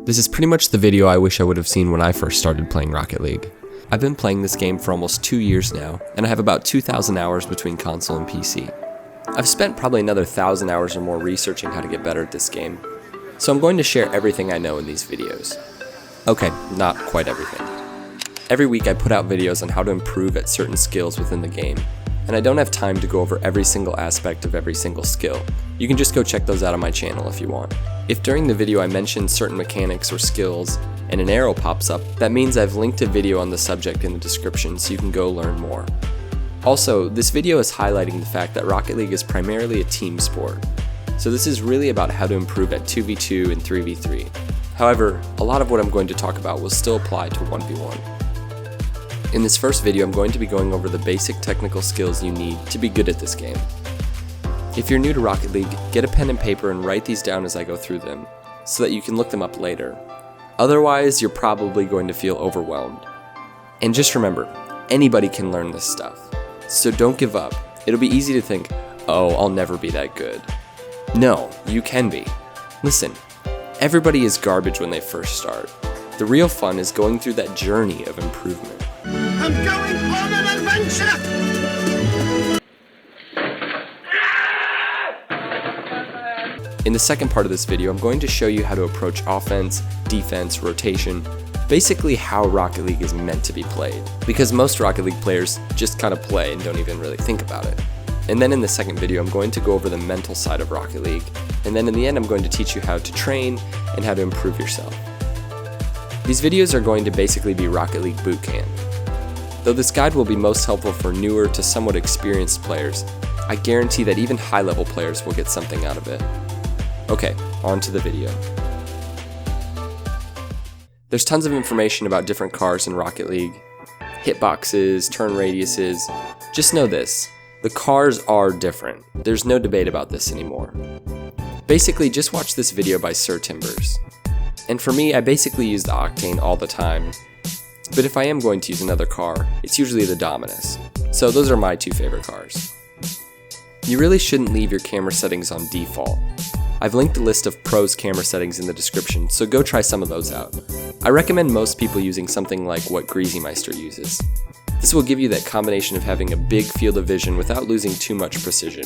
This is pretty much the video I wish I would have seen when I first started playing Rocket League. I've been playing this game for almost 2 years now, and I have about 2,000 hours between console and PC. I've spent probably another 1,000 hours or more researching how to get better at this game, so I'm going to share everything I know in these videos. Okay, not quite everything. Every week I put out videos on how to improve at certain skills within the game, and I don't have time to go over every single aspect of every single skill. You can just go check those out on my channel if you want. If during the video I mention certain mechanics or skills and an arrow pops up, that means I've linked a video on the subject in the description so you can go learn more. Also, this video is highlighting the fact that Rocket League is primarily a team sport, so this is really about how to improve at 2v2 and 3v3. However, a lot of what I'm going to talk about will still apply to 1v1. In this first video, I'm going to be going over the basic technical skills you need to be good at this game. If you're new to Rocket League, get a pen and paper and write these down as I go through them, so that you can look them up later. Otherwise, you're probably going to feel overwhelmed. And just remember, anybody can learn this stuff. So don't give up. It'll be easy to think, oh, I'll never be that good. No, you can be. Listen, everybody is garbage when they first start. The real fun is going through that journey of improvement. I'm going on an adventure! In the second part of this video, I'm going to show you how to approach offense, defense, rotation, basically how Rocket League is meant to be played. Because most Rocket League players just kind of play and don't even really think about it. And then in the second video, I'm going to go over the mental side of Rocket League, and then in the end, I'm going to teach you how to train and how to improve yourself. These videos are going to basically be Rocket League boot camp. Though this guide will be most helpful for newer to somewhat experienced players, I guarantee that even high-level players will get something out of it. Okay, on to the video. There's tons of information about different cars in Rocket League. Hitboxes, turn radiuses. Just know this, the cars are different. There's no debate about this anymore. Basically, just watch this video by Sir Timbers. And for me, I basically use the Octane all the time. But if I am going to use another car, it's usually the Dominus. So those are my two favorite cars. You really shouldn't leave your camera settings on default. I've linked a list of pros camera settings in the description, so go try some of those out. I recommend most people using something like what Greasymeister uses. This will give you that combination of having a big field of vision without losing too much precision.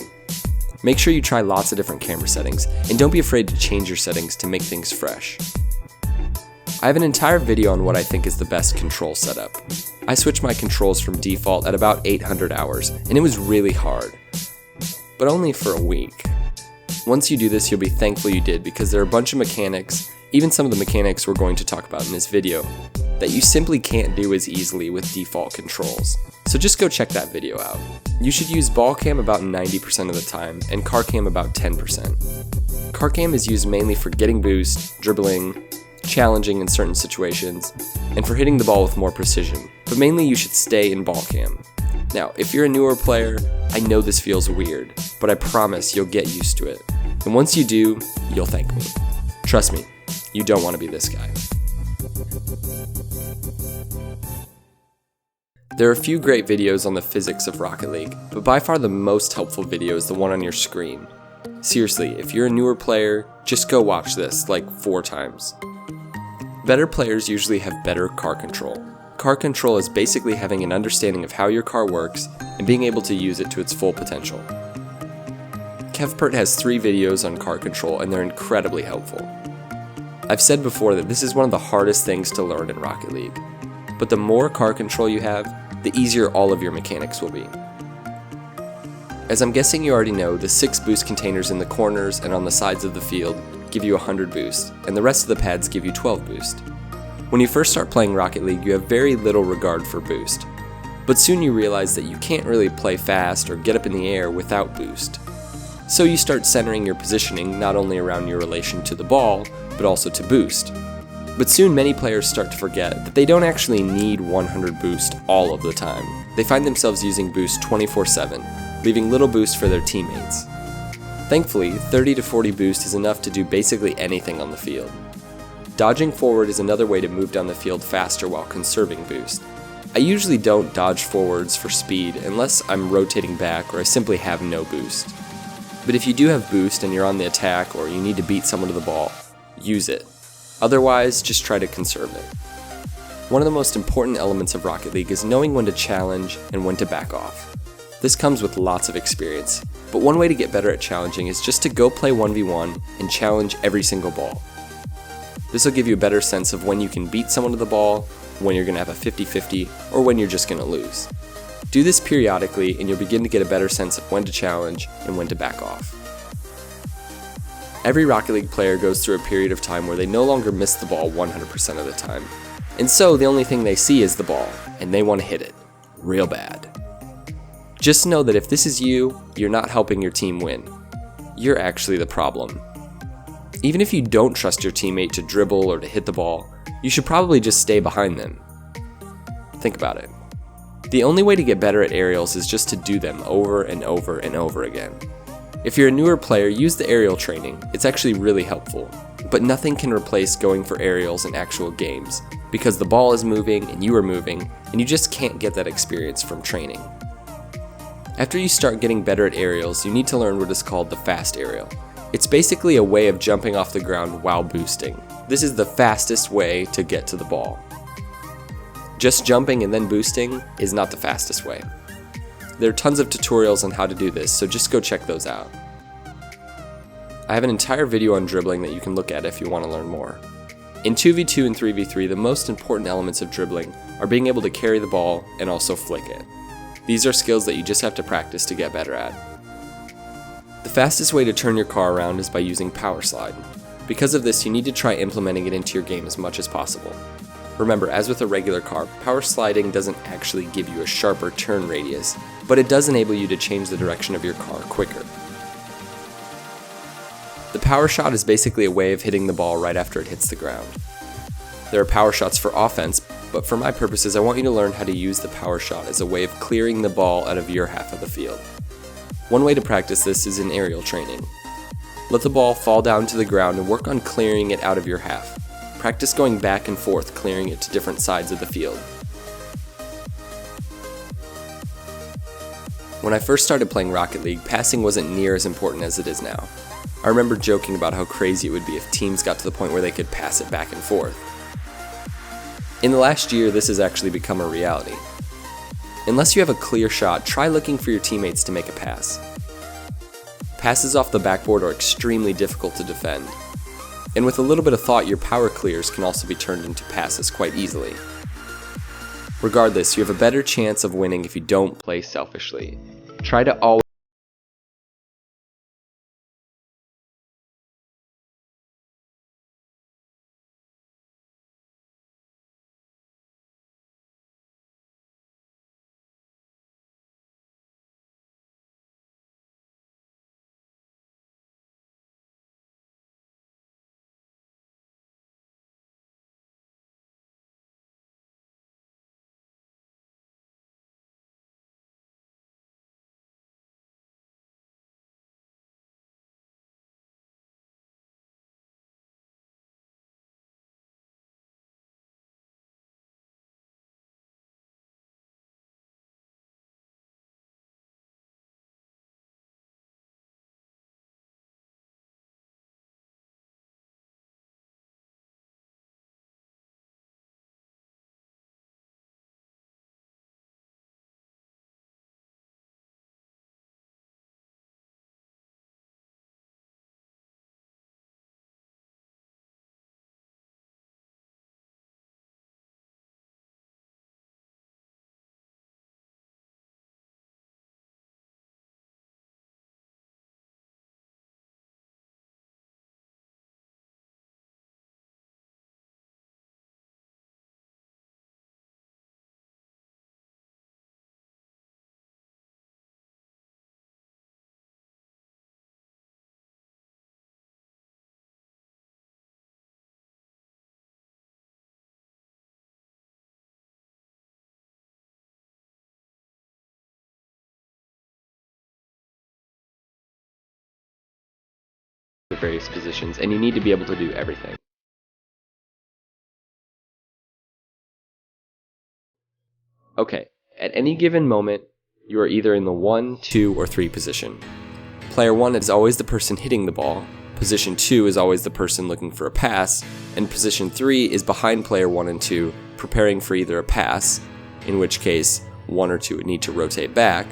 Make sure you try lots of different camera settings, and don't be afraid to change your settings to make things fresh. I have an entire video on what I think is the best control setup. I switched my controls from default at about 800 hours, and it was really hard. But only for a week. Once you do this, you'll be thankful you did, because there are a bunch of mechanics, even some of the mechanics we're going to talk about in this video, that you simply can't do as easily with default controls. So just go check that video out. You should use ball cam about 90% of the time, and car cam about 10%. Car cam is used mainly for getting boost, dribbling, challenging in certain situations, and for hitting the ball with more precision, but mainly you should stay in ball cam. Now, if you're a newer player, I know this feels weird, but I promise you'll get used to it. And once you do, you'll thank me. Trust me, you don't want to be this guy. There are a few great videos on the physics of Rocket League, but by far the most helpful video is the one on your screen. Seriously, if you're a newer player, just go watch this like 4 times. Better players usually have better car control. Car control is basically having an understanding of how your car works and being able to use it to its full potential. KevPert has 3 videos on car control, and they're incredibly helpful. I've said before that this is one of the hardest things to learn in Rocket League, but the more car control you have, the easier all of your mechanics will be. As I'm guessing you already know, the 6 boost containers in the corners and on the sides of the field give you 100 boost, and the rest of the pads give you 12 boost. When you first start playing Rocket League, you have very little regard for boost, but soon you realize that you can't really play fast or get up in the air without boost. So you start centering your positioning not only around your relation to the ball, but also to boost. But soon many players start to forget that they don't actually need 100 boost all of the time. They find themselves using boost 24/7, leaving little boost for their teammates. Thankfully, 30 to 40 boost is enough to do basically anything on the field. Dodging forward is another way to move down the field faster while conserving boost. I usually don't dodge forwards for speed unless I'm rotating back or I simply have no boost. But if you do have boost and you're on the attack or you need to beat someone to the ball, use it. Otherwise, just try to conserve it. One of the most important elements of Rocket League is knowing when to challenge and when to back off. This comes with lots of experience, but one way to get better at challenging is just to go play 1v1 and challenge every single ball. This will give you a better sense of when you can beat someone to the ball, when you're going to have a 50-50, or when you're just going to lose. Do this periodically and you'll begin to get a better sense of when to challenge and when to back off. Every Rocket League player goes through a period of time where they no longer miss the ball 100% of the time. And so the only thing they see is the ball, and they want to hit it real bad. Just know that if this is you, you're not helping your team win. You're actually the problem. Even if you don't trust your teammate to dribble or to hit the ball, you should probably just stay behind them. Think about it. The only way to get better at aerials is just to do them over and over and over again. If you're a newer player, use the aerial training. It's actually really helpful. But nothing can replace going for aerials in actual games, because the ball is moving and you are moving, and you just can't get that experience from training. After you start getting better at aerials, you need to learn what is called the fast aerial. It's basically a way of jumping off the ground while boosting. This is the fastest way to get to the ball. Just jumping and then boosting is not the fastest way. There are tons of tutorials on how to do this, so just go check those out. I have an entire video on dribbling that you can look at if you want to learn more. In 2v2 and 3v3, the most important elements of dribbling are being able to carry the ball and also flick it. These are skills that you just have to practice to get better at. The fastest way to turn your car around is by using Power Slide. Because of this, you need to try implementing it into your game as much as possible. Remember, as with a regular car, power sliding doesn't actually give you a sharper turn radius, but it does enable you to change the direction of your car quicker. The power shot is basically a way of hitting the ball right after it hits the ground. There are power shots for offense, but for my purposes, I want you to learn how to use the power shot as a way of clearing the ball out of your half of the field. One way to practice this is in aerial training. Let the ball fall down to the ground and work on clearing it out of your half. Practice going back and forth, clearing it to different sides of the field. When I first started playing Rocket League, passing wasn't near as important as it is now. I remember joking about how crazy it would be if teams got to the point where they could pass it back and forth. In the last year, this has actually become a reality. Unless you have a clear shot, try looking for your teammates to make a pass. Passes off the backboard are extremely difficult to defend. And with a little bit of thought, your power clears can also be turned into passes quite easily. Regardless, you have a better chance of winning if you don't play selfishly. Try to always the various positions, and you need to be able to do everything. Okay, at any given moment, you are either in the 1, 2, or 3 position. Player 1 is always the person hitting the ball, Position 2 is always the person looking for a pass, and Position 3 is behind player 1 and 2, preparing for either a pass, in which case 1 or 2 would need to rotate back,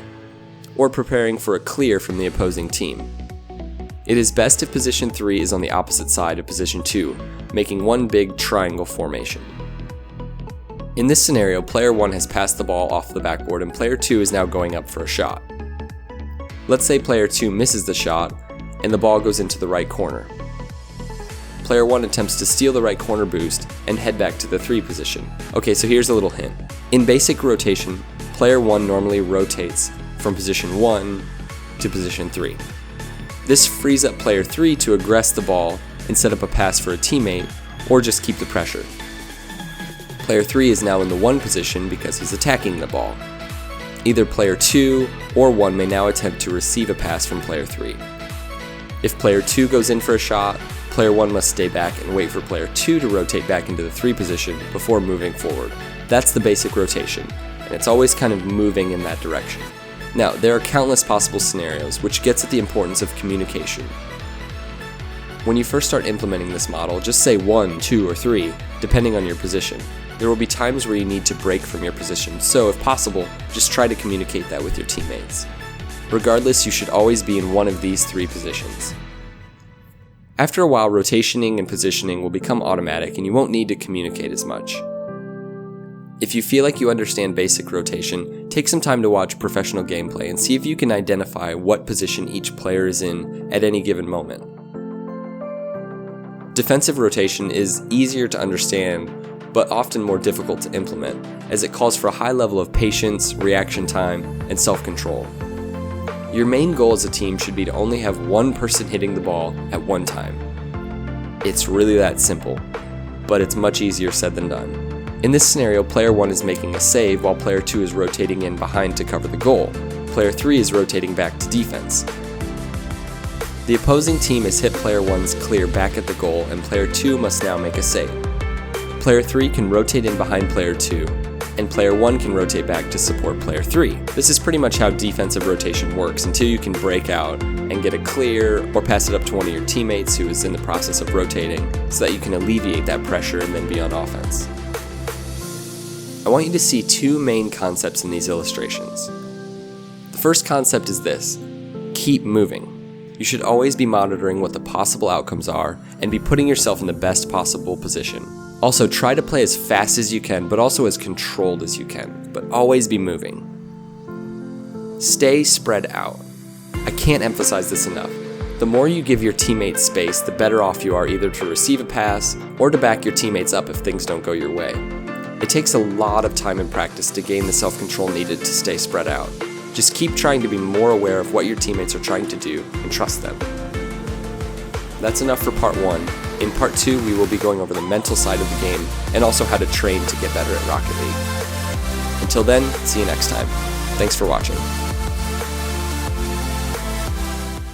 or preparing for a clear from the opposing team. It is best if Position 3 is on the opposite side of Position 2, making one big triangle formation. In this scenario, player 1 has passed the ball off the backboard and player 2 is now going up for a shot. Let's say player 2 misses the shot and the ball goes into the right corner. Player 1 attempts to steal the right corner boost and head back to the 3 position. Okay, so here's a little hint. In basic rotation, player 1 normally rotates from position 1 to position 3. This frees up player 3 to aggress the ball and set up a pass for a teammate, or just keep the pressure. Player 3 is now in the 1 position because he's attacking the ball. Either player 2 or 1 may now attempt to receive a pass from player 3. If player 2 goes in for a shot, player 1 must stay back and wait for player 2 to rotate back into the 3 position before moving forward. That's the basic rotation, and it's always kind of moving in that direction. Now, there are countless possible scenarios, which gets at the importance of communication. When you first start implementing this model, just say 1, 2, or 3, depending on your position. There will be times where you need to break from your position, so if possible, just try to communicate that with your teammates. Regardless, you should always be in one of these 3 positions. After a while, rotationing and positioning will become automatic and you won't need to communicate as much. If you feel like you understand basic rotation, take some time to watch professional gameplay and see if you can identify what position each player is in at any given moment. Defensive rotation is easier to understand, but often more difficult to implement, as it calls for a high level of patience, reaction time, and self-control. Your main goal as a team should be to only have one person hitting the ball at one time. It's really that simple, but it's much easier said than done. In this scenario, player 1 is making a save while player 2 is rotating in behind to cover the goal. Player 3 is rotating back to defense. The opposing team has hit player 1's clear back at the goal and player 2 must now make a save. Player 3 can rotate in behind player 2, and player 1 can rotate back to support player 3. This is pretty much how defensive rotation works until you can break out and get a clear or pass it up to one of your teammates who is in the process of rotating so that you can alleviate that pressure and then be on offense. I want you to see 2 main concepts in these illustrations. The first concept is this: keep moving. You should always be monitoring what the possible outcomes are and be putting yourself in the best possible position. Also, try to play as fast as you can, but also as controlled as you can, but always be moving. Stay spread out. I can't emphasize this enough. The more you give your teammates space, the better off you are either to receive a pass or to back your teammates up if things don't go your way. It takes a lot of time and practice to gain the self-control needed to stay spread out. Just keep trying to be more aware of what your teammates are trying to do and trust them. That's enough for part 1. In part 2, we will be going over the mental side of the game and also how to train to get better at Rocket League. Until then, see you next time. Thanks for watching.